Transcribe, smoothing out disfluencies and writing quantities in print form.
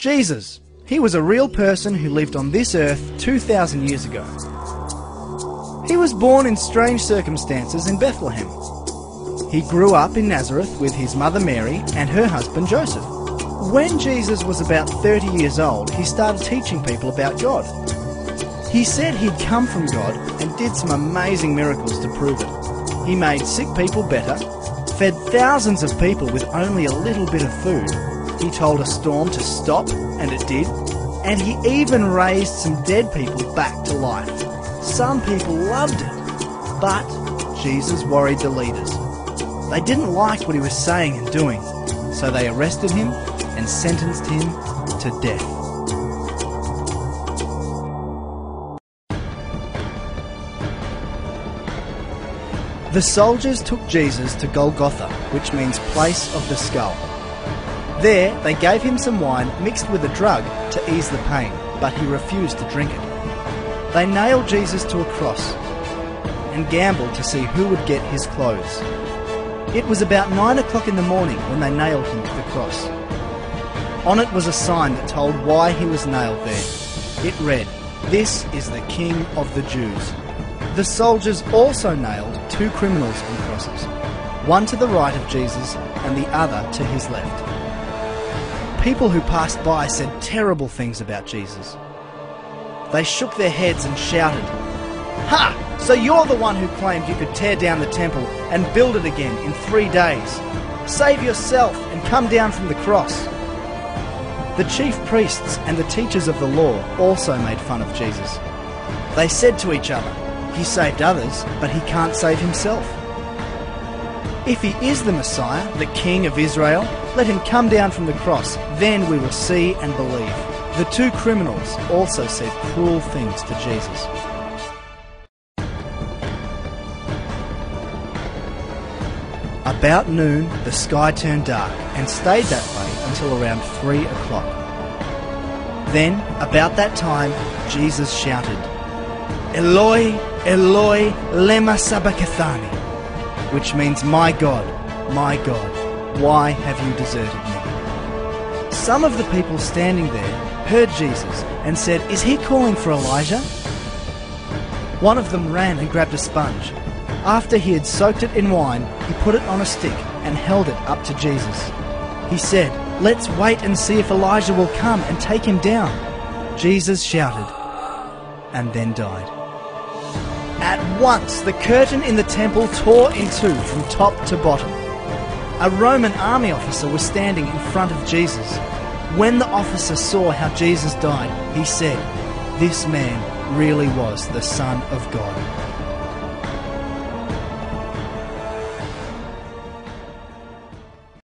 Jesus. He was a real person who lived on this earth 2,000 years ago. He was born in strange circumstances in Bethlehem. He grew up in Nazareth with his mother Mary and her husband Joseph. When Jesus was about 30 years old, he started teaching people about God. He said he'd come from God and did some amazing miracles to prove it. He made sick people better, fed thousands of people with only a little bit of food. He told a storm to stop, and it did. And he even raised some dead people back to life. Some people loved it, but Jesus worried the leaders. They didn't like what he was saying and doing, so they arrested him and sentenced him to death. The soldiers took Jesus to Golgotha, which means place of the skull. There, they gave him some wine mixed with a drug to ease the pain, but he refused to drink it. They nailed Jesus to a cross and gambled to see who would get his clothes. It was about 9 o'clock in the morning when they nailed him to the cross. On it was a sign that told why he was nailed there. It read, "This is the King of the Jews." The soldiers also nailed 2 criminals on crosses, one to the right of Jesus and the other to his left. People who passed by said terrible things about Jesus. They shook their heads and shouted, "Ha! So you're the one who claimed you could tear down the temple and build it again in 3 days. Save yourself and come down from the cross." The chief priests and the teachers of the law also made fun of Jesus. They said to each other, "He saved others, but he can't save himself. If he is the Messiah, the King of Israel, let him come down from the cross, then we will see and believe." The 2 criminals also said cruel things to Jesus. About noon, the sky turned dark and stayed that way until around 3 o'clock. Then, about that time, Jesus shouted, "Eloi, Eloi, lema sabachthani," which means, my God, why have you deserted me?" Some of the people standing there heard Jesus and said, "Is he calling for Elijah?" One of them ran and grabbed a sponge. After he had soaked it in wine, he put it on a stick and held it up to Jesus. He said, "Let's wait and see if Elijah will come and take him down." Jesus shouted and then died. At once, the curtain in the temple tore in two from top to bottom. A Roman army officer was standing in front of Jesus. When the officer saw how Jesus died, he said, "This man really was the Son of God."